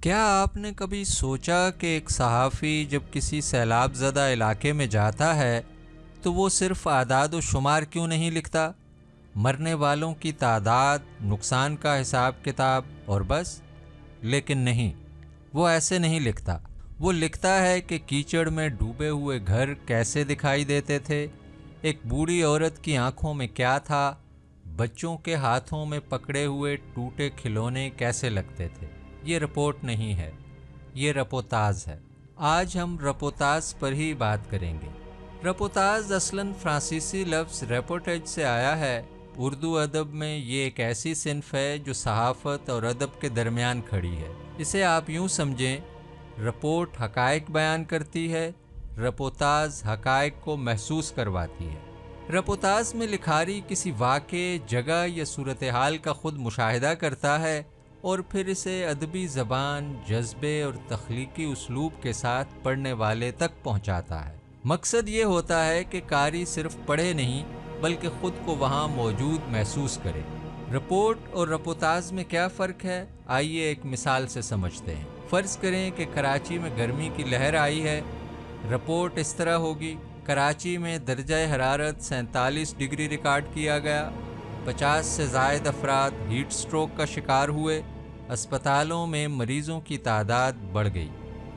کیا آپ نے کبھی سوچا کہ ایک صحافی جب کسی سیلاب زدہ علاقے میں جاتا ہے تو وہ صرف اعداد و شمار کیوں نہیں لکھتا؟ مرنے والوں کی تعداد، نقصان کا حساب کتاب اور بس؟ لیکن نہیں، وہ ایسے نہیں لکھتا۔ وہ لکھتا ہے کہ کیچڑ میں ڈوبے ہوئے گھر کیسے دکھائی دیتے تھے، ایک بوڑھی عورت کی آنکھوں میں کیا تھا، بچوں کے ہاتھوں میں پکڑے ہوئے ٹوٹے کھلونے کیسے لگتے تھے۔ یہ رپورٹ نہیں ہے، یہ رپوتاز ہے۔ آج ہم رپوتاز پر ہی بات کریں گے۔ رپوتاز اصلاً فرانسیسی لفظ ریپورٹیج سے آیا ہے۔ اردو ادب میں یہ ایک ایسی صنف ہے جو صحافت اور ادب کے درمیان کھڑی ہے۔ اسے آپ یوں سمجھیں، رپورٹ حقائق بیان کرتی ہے، رپوتاز حقائق کو محسوس کرواتی ہے۔ رپوتاز میں لکھاری کسی واقعے، جگہ یا صورتحال کا خود مشاہدہ کرتا ہے اور پھر اسے ادبی زبان، جذبے اور تخلیقی اسلوب کے ساتھ پڑھنے والے تک پہنچاتا ہے۔ مقصد یہ ہوتا ہے کہ قاری صرف پڑھے نہیں بلکہ خود کو وہاں موجود محسوس کرے۔ رپورٹ اور رپوتاز میں کیا فرق ہے؟ آئیے ایک مثال سے سمجھتے ہیں۔ فرض کریں کہ کراچی میں گرمی کی لہر آئی ہے۔ رپورٹ اس طرح ہوگی: کراچی میں درجہ حرارت 47 ڈگری ریکارڈ کیا گیا، 50 سے زائد افراد ہیٹ سٹروک کا شکار ہوئے، اسپتالوں میں مریضوں کی تعداد بڑھ گئی۔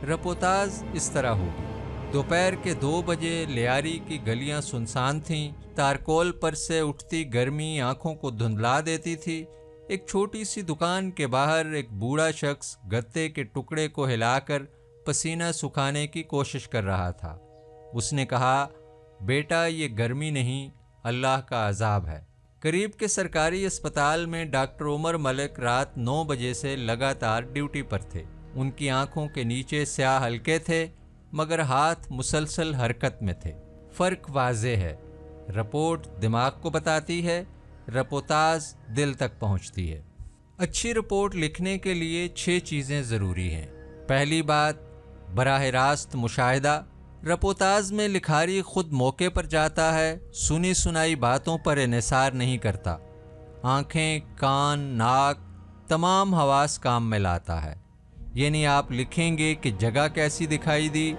رپوتاز اس طرح ہوگی: دوپہر کے 2 بجے لیاری کی گلیاں سنسان تھیں، تارکول پر سے اٹھتی گرمی آنکھوں کو دھندلا دیتی تھی۔ ایک چھوٹی سی دکان کے باہر ایک بوڑھا شخص گتے کے ٹکڑے کو ہلا کر پسینہ سکھانے کی کوشش کر رہا تھا۔ اس نے کہا، بیٹا یہ گرمی نہیں، اللہ کا عذاب ہے۔ قریب کے سرکاری اسپتال میں ڈاکٹر عمر ملک رات 9 بجے سے لگاتار ڈیوٹی پر تھے۔ ان کی آنکھوں کے نیچے سیاہ حلقے تھے مگر ہاتھ مسلسل حرکت میں تھے۔ فرق واضح ہے۔ رپورٹ دماغ کو بتاتی ہے، رپوتاز دل تک پہنچتی ہے۔ اچھی رپورٹ لکھنے کے لیے 6 چیزیں ضروری ہیں۔ پہلی بات، براہ راست مشاہدہ۔ رپوتاز میں لکھاری خود موقع پر جاتا ہے، سنی سنائی باتوں پر انحصار نہیں کرتا۔ آنکھیں، کان، ناک، تمام حواس کام میں لاتا ہے۔ یعنی آپ لکھیں گے کہ جگہ کیسی دکھائی دی،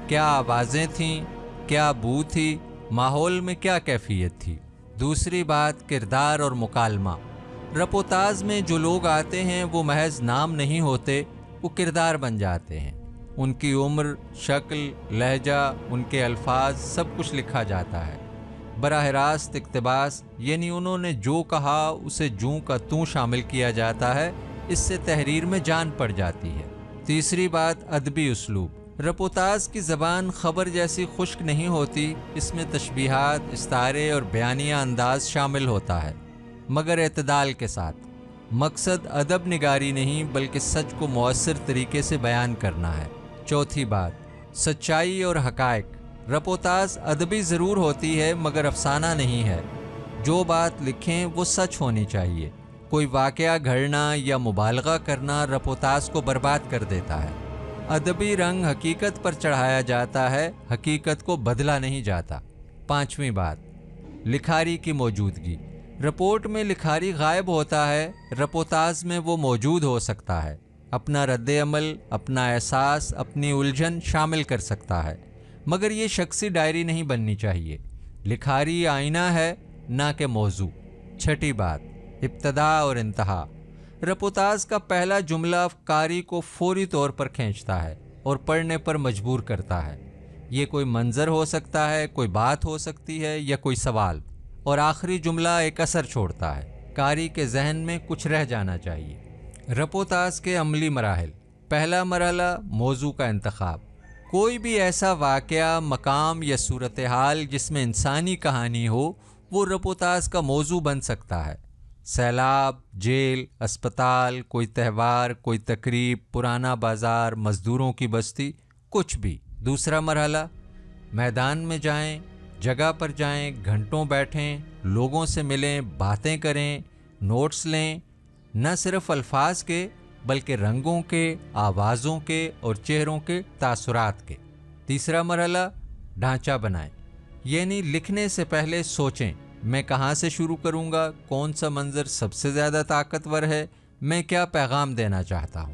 کیا آوازیں تھیں، کیا بو تھی، ماحول میں کیا کیفیت تھی۔ دوسری بات، کردار اور مکالمہ۔ رپوتاز میں جو لوگ آتے ہیں وہ محض نام نہیں ہوتے، وہ کردار بن جاتے ہیں۔ ان کی عمر، شکل، لہجہ، ان کے الفاظ، سب کچھ لکھا جاتا ہے۔ براہ راست اقتباس، یعنی انہوں نے جو کہا اسے جوں کا توں شامل کیا جاتا ہے۔ اس سے تحریر میں جان پڑ جاتی ہے۔ تیسری بات، ادبی اسلوب۔ رپوتاز کی زبان خبر جیسی خشک نہیں ہوتی، اس میں تشبیہات، استعارے اور بیانیہ انداز شامل ہوتا ہے، مگر اعتدال کے ساتھ۔ مقصد ادب نگاری نہیں بلکہ سچ کو مؤثر طریقے سے بیان کرنا ہے۔ چوتھی بات، سچائی اور حقائق۔ رپوتاز ادبی ضرور ہوتی ہے مگر افسانہ نہیں ہے۔ جو بات لکھیں وہ سچ ہونی چاہیے۔ کوئی واقعہ گھڑنا یا مبالغہ کرنا رپوتاز کو برباد کر دیتا ہے۔ ادبی رنگ حقیقت پر چڑھایا جاتا ہے، حقیقت کو بدلا نہیں جاتا۔ پانچویں بات، لکھاری کی موجودگی۔ رپورٹ میں لکھاری غائب ہوتا ہے، رپوتاز میں وہ موجود ہو سکتا ہے۔ اپنا رد عمل، اپنا احساس، اپنی الجھن شامل کر سکتا ہے، مگر یہ شخصی ڈائری نہیں بننی چاہیے۔ لکھاری آئینہ ہے، نہ کہ موضوع۔ چھٹی بات، ابتدا اور انتہا۔ رپوتاز کا پہلا جملہ قاری کو فوری طور پر کھینچتا ہے اور پڑھنے پر مجبور کرتا ہے۔ یہ کوئی منظر ہو سکتا ہے، کوئی بات ہو سکتی ہے یا کوئی سوال، اور آخری جملہ ایک اثر چھوڑتا ہے۔ قاری کے ذہن میں کچھ رہ جانا چاہیے۔ رپوتاز کے عملی مراحل۔ پہلا مرحلہ، موضوع کا انتخاب۔ کوئی بھی ایسا واقعہ، مقام یا صورتحال جس میں انسانی کہانی ہو، وہ رپوتاز کا موضوع بن سکتا ہے۔ سیلاب، جیل، اسپتال، کوئی تہوار، کوئی تقریب، پرانا بازار، مزدوروں کی بستی، کچھ بھی۔ دوسرا مرحلہ، میدان میں جائیں، جگہ پر جائیں، گھنٹوں بیٹھیں، لوگوں سے ملیں، باتیں کریں، نوٹس لیں، نہ صرف الفاظ کے بلکہ رنگوں کے، آوازوں کے اور چہروں کے تاثرات کے۔ تیسرا مرحلہ، ڈھانچہ بنائیں، یعنی لکھنے سے پہلے سوچیں، میں کہاں سے شروع کروں گا، کون سا منظر سب سے زیادہ طاقتور ہے، میں کیا پیغام دینا چاہتا ہوں۔